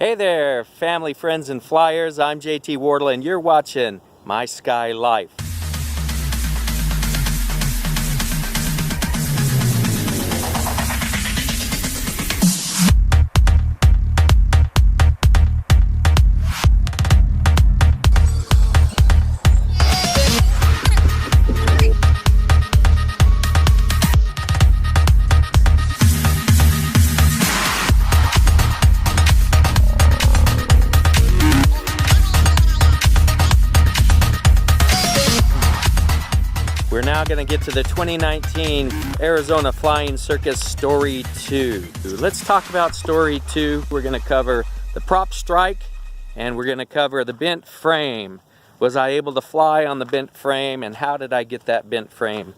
Hey there, family, friends, and flyers. I'm JT Wardle, and you're watching MySkyLyfe. We're now going to get to the 2019 Arizona Flying Circus Story 2. Let's talk about Story 2. We're going to cover the prop strike and we're going to cover the bent frame. Was I able to fly on the bent frame, and how did I get that bent frame?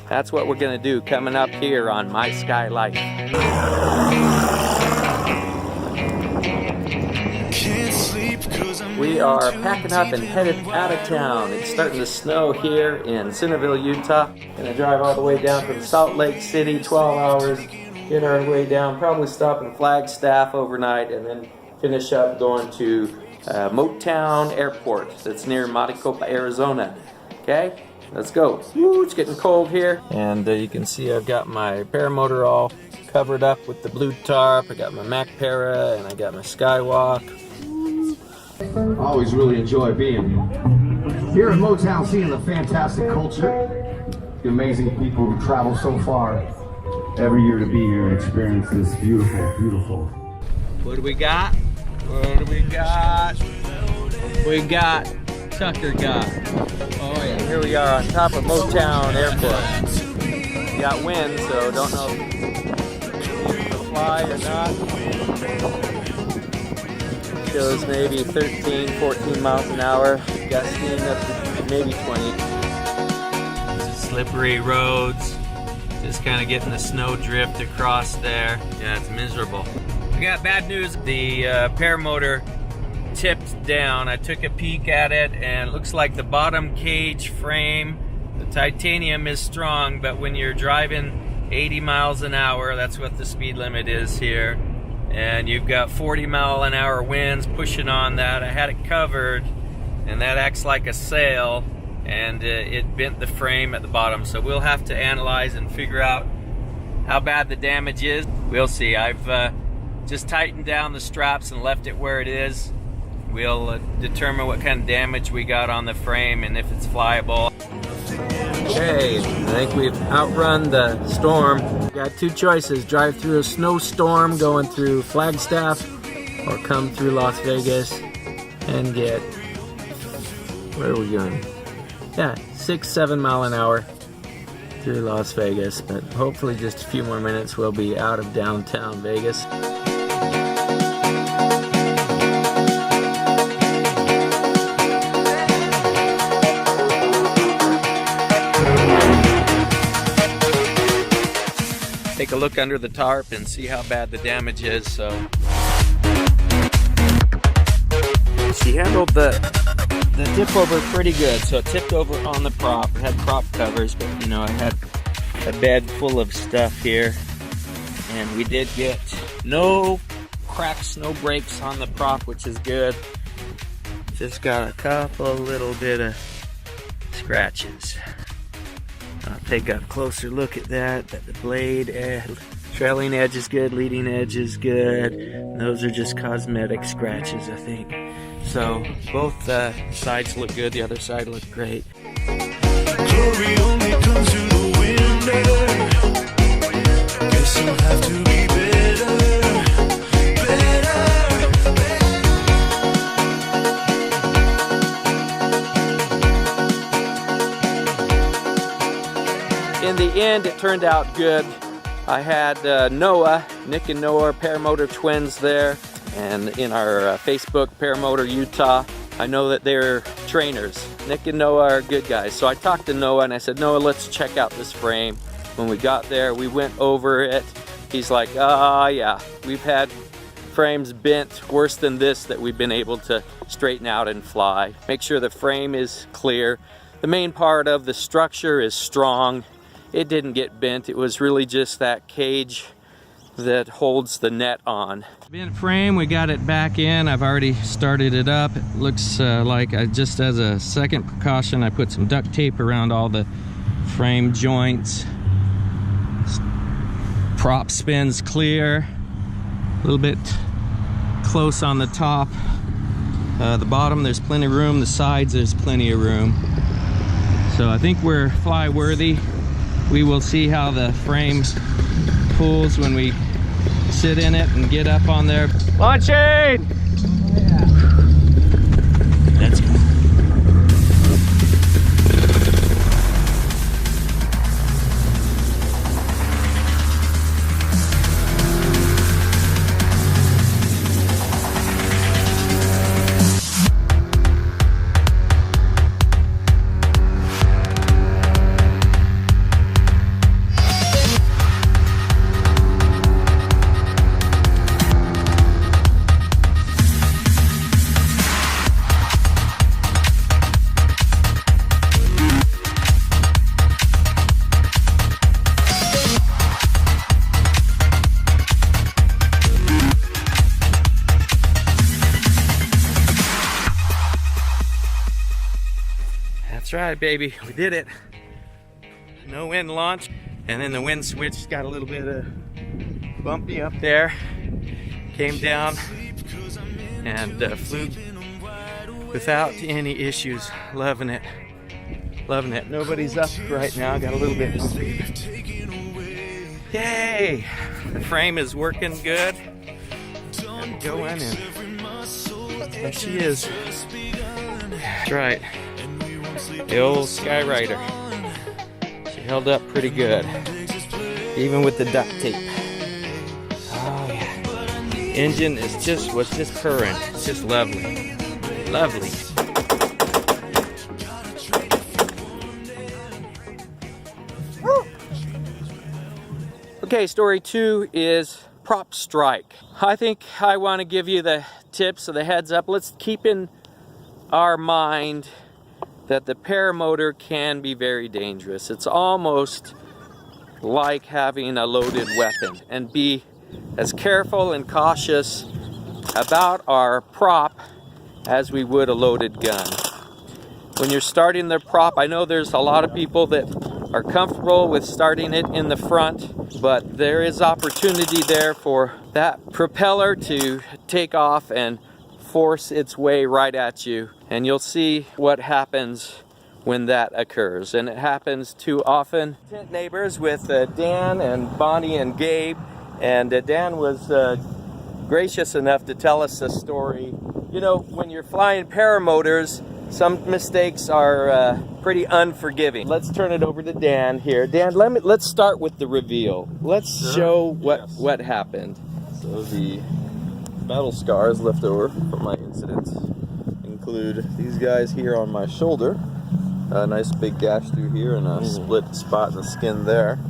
That's what we're going to do coming up here on MySkyLyfe. We are packing up and headed out of town. It's starting to snow here in Centerville, Utah. Gonna drive all the way down from Salt Lake City, 12 hours, get our way down, probably stop in Flagstaff overnight, and then finish up going to Motown Airport that's near Maricopa, Arizona. Okay, let's go. Woo, it's getting cold here. And you can see I've got my Paramotor all covered up with the blue tarp. I got my Mac Para and I got my Skywalk. I always really enjoy being here at Motown, seeing the fantastic culture, the amazing people who travel so far every year to be here and experience this beautiful, beautiful. What do we got? What do we got? We got Tucker got. Oh yeah, here we are on top of Motown Airport. We got wind, so don't know if we can fly or not. Shows maybe 13, 14 miles an hour, gusting up to maybe 20. Slippery roads, just kind of getting the snow drift across there. Yeah, it's miserable. I got bad news. The Paramotor tipped down. I took a peek at it and it looks like the bottom cage frame, the titanium is strong, but when you're driving 80 miles an hour, that's what the speed limit is here, and you've got 40-mile-an-hour winds pushing on that. I had it covered, and that acts like a sail, and it bent the frame at the bottom. So we'll have to analyze and figure out how bad the damage is. We'll see. I've just tightened down the straps and left it where it is. We'll determine what kind of damage we got on the frame and if it's flyable. Okay, I think we've outrun the storm. Got two choices: drive through a snowstorm going through Flagstaff, or come through Las Vegas and get, where are we going? Yeah, 6-7 mile an hour through Las Vegas, but hopefully just a few more minutes we'll be out of downtown Vegas. Take a look under the tarp and see how bad the damage is. So she handled the tip over pretty good. So it tipped over on the prop. It had prop covers, but you know, I had a bed full of stuff here, and we did get no cracks, no breaks on the prop, which is good. Just got a couple little bit of scratches. I'll take a closer look at that, but the blade, trailing edge is good, leading edge is good. Those are just cosmetic scratches, I think. So both sides look good, the other side looked great. Glory only comes through the window. Guess you'll have to be better, better. In the end, it turned out good. I had Noah, Nick and Noah, Paramotor twins there, and in our Facebook, Paramotor Utah. I know that they're trainers. Nick and Noah are good guys. So I talked to Noah and I said, Noah, let's check out this frame. When we got there, we went over it. He's like, yeah, we've had frames bent worse than this that we've been able to straighten out and fly. Make sure the frame is clear. The main part of the structure is strong. It didn't get bent. It was really just that cage that holds the net on. Bent frame, we got it back in. I've already started it up. It looks like just as a second precaution, I put some duct tape around all the frame joints. Prop spins clear. A little bit close on the top. The bottom, there's plenty of room. The sides, there's plenty of room. So I think we're fly worthy. We will see how the frame pulls when we sit in it and get up on there. Launching! Oh, yeah. Let's go. That's right, baby, we did it. No wind launch, and then the wind switch got a little bit of bumpy up there. Came down and flew without any issues. Loving it, loving it. Nobody's up right now. Got a little bit of sleep. Yay! The frame is working good. I'm going in. There she is. That's right. The old Skyrider. She held up pretty good, even with the duct tape. Oh yeah. Engine is was just purring. It's just lovely, lovely. Okay, story 2 is prop strike. I think I want to give you the tips or the heads up. Let's keep in our mind that the paramotor can be very dangerous. It's almost like having a loaded weapon, and be as careful and cautious about our prop as we would a loaded gun. When you're starting the prop, I know there's a lot of people that are comfortable with starting it in the front, but there is opportunity there for that propeller to take off and force its way right at you, and you'll see what happens when that occurs. And it happens too often. Tent neighbors with Dan and Bonnie and Gabe, and Dan was gracious enough to tell us a story. You know, when you're flying paramotors, some mistakes are pretty unforgiving. Let's turn it over to Dan here. Dan, let's start with the reveal. Let's show what happened. So the battle scars left over from my incident include these guys here on my shoulder, a nice big gash through here and a split spot in the skin there.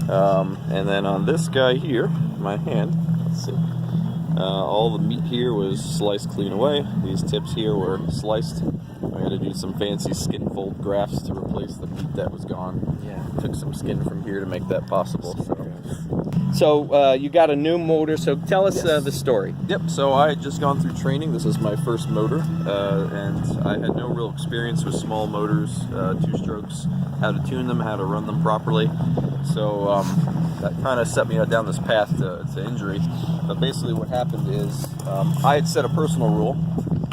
And then on this guy here, my hand, let's see, all the meat here was sliced clean away. These tips here were sliced. I had to do some fancy skin fold grafts to replace the meat that was gone. Yeah. Took some skin from here to make that possible. So you got a new motor, so tell us the story. Yep, so I had just gone through training. This is my first motor, and I had no real experience with small motors, 2-strokes, how to tune them, how to run them properly. So that kind of set me down this path to injury. But basically what happened is I had set a personal rule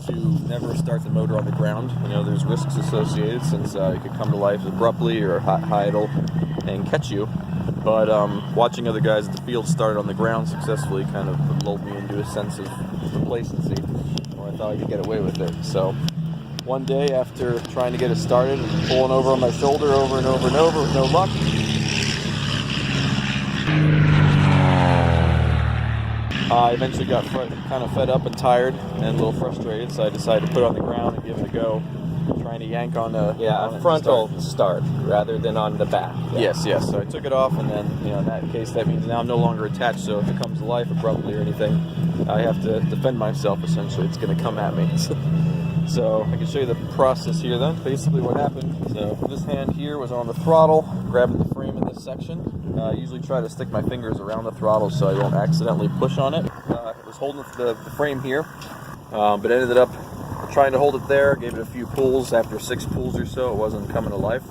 to never start the motor on the ground. You know, there's risks associated since it could come to life abruptly or idle and catch you. But watching other guys at the field start on the ground successfully kind of lulled me into a sense of complacency, where I thought I could get away with it. So one day, after trying to get it started and pulling over on my shoulder over and over and over with no luck, I eventually got kind of fed up and tired and a little frustrated, so I decided to put it on the ground and give it a go, trying to yank on a frontal start rather than on the back. Yes. So I took it off, and then, you know, in that case, that means now I'm no longer attached. So if it comes to life abruptly or anything, I have to defend myself. Essentially, it's going to come at me. So I can show you the process here. Then, basically, what happened. So this hand here was on the throttle, grabbing the frame of this section. I usually try to stick my fingers around the throttle so I don't accidentally push on it. I was holding the frame here, but ended up trying to hold it there. Gave it a few pulls. After 6 pulls or so, it wasn't coming to life.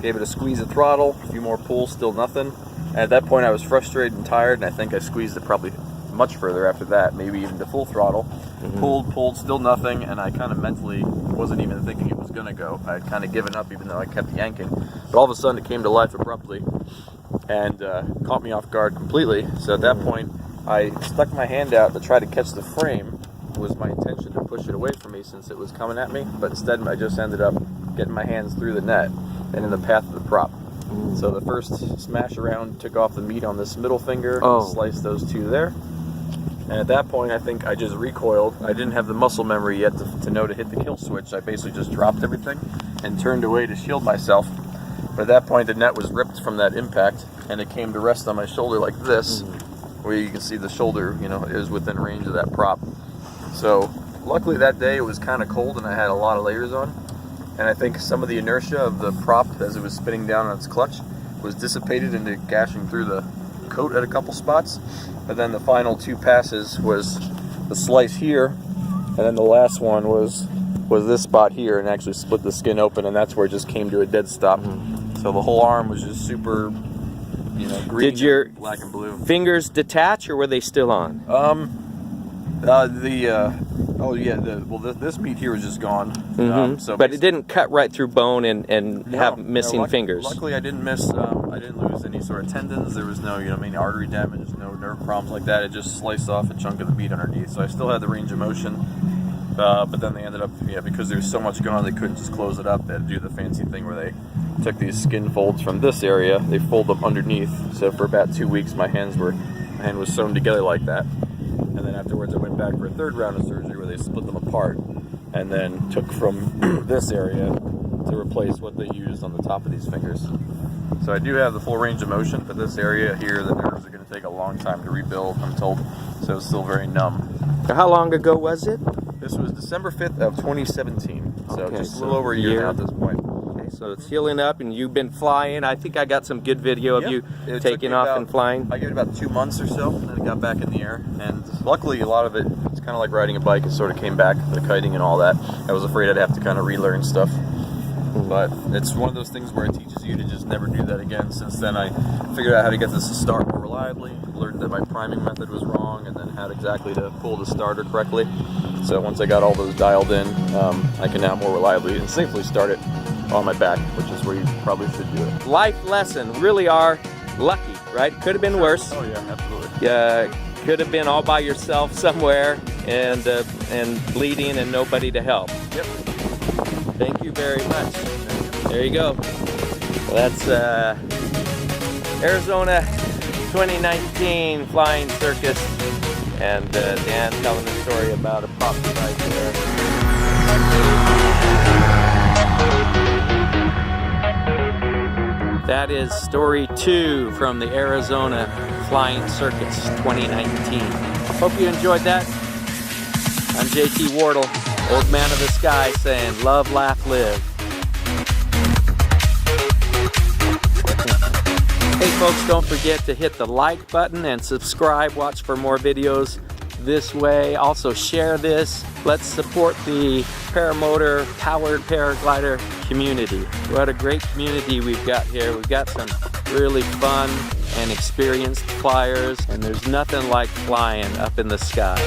Gave it a squeeze of throttle, a few more pulls, still nothing. And at that point I was frustrated and tired, and I think I squeezed it probably much further after that, maybe even to full throttle. Pulled, still nothing, and I kind of mentally wasn't even thinking it was gonna go. I had kind of given up, even though I kept yanking. But all of a sudden it came to life abruptly and caught me off guard completely. So at that point I stuck my hand out to try to catch the frame. It was my intention to push it away from me since it was coming at me, but instead I just ended up getting my hands through the net and in the path of the prop. So the first smash around took off the meat on this middle finger, and sliced those 2 there. And at that point, I think I just recoiled. I didn't have the muscle memory yet to know to hit the kill switch. I basically just dropped everything and turned away to shield myself. But at that point, the net was ripped from that impact, and it came to rest on my shoulder like this, where you can see the shoulder, you know, is within range of that prop. So luckily that day it was kind of cold and I had a lot of layers on. And I think some of the inertia of the prop as it was spinning down on its clutch was dissipated into gashing through the coat at a couple spots. But then the final 2 passes was the slice here, and then the last one was this spot here, and actually split the skin open, and that's where it just came to a dead stop. So the whole arm was just super, you know, green. Did your black and blue fingers detach, or were they still on? This meat here was just gone. But it didn't cut right through bone and have missing fingers. Luckily, I didn't miss. I didn't lose any sort of tendons. There was no, any artery damage, no nerve problems like that. It just sliced off a chunk of the meat underneath. So I still had the range of motion. But then they ended up, because there's so much going on, they couldn't just close it up. They had to do the fancy thing where they took these skin folds from this area, they fold them underneath. So for about 2 weeks, my hand was sewn together like that. And then afterwards, I went back for a 3rd round of surgery where they split them apart and then took from this area to replace what they used on the top of these fingers. So I do have the full range of motion, but this area here, the nerves are going to take a long time to rebuild, I'm told. So it's still very numb. How long ago was it? This was December 5th of 2017. So just a little over a year now at this point. Okay, so it's healing up, and you've been flying. I think I got some good video of you taking off and flying. I gave it about 2 months or so, and then it got back in the air. And luckily, a lot of it's kind of like riding a bike. It sort of came back, the kiting and all that. I was afraid I'd have to kind of relearn stuff. But it's one of those things where it teaches you to just never do that again. Since then, I figured out how to get this to start more reliably, learned that my priming method was wrong, and then how exactly to pull the starter correctly. So once I got all those dialed in, I can now more reliably and safely start it on my back, which is where you probably should do it. Life lesson, really are lucky, right? Could have been worse. Oh yeah, absolutely. Could have been all by yourself somewhere and bleeding and nobody to help. Yep. Thank you very much. There you go. That's Arizona 2019 Flying Circus, and Dan telling the story about a prop device there. That is story 2 from the Arizona Flying Circus 2019. Hope you enjoyed that. I'm JT Wardle, old man of the sky, saying love, laugh, live. Hey folks, don't forget to hit the like button and subscribe. Watch for more videos this way. Also share this. Let's support the Paramotor powered paraglider community. What a great community we've got here. We've got some really fun and experienced flyers, and there's nothing like flying up in the sky.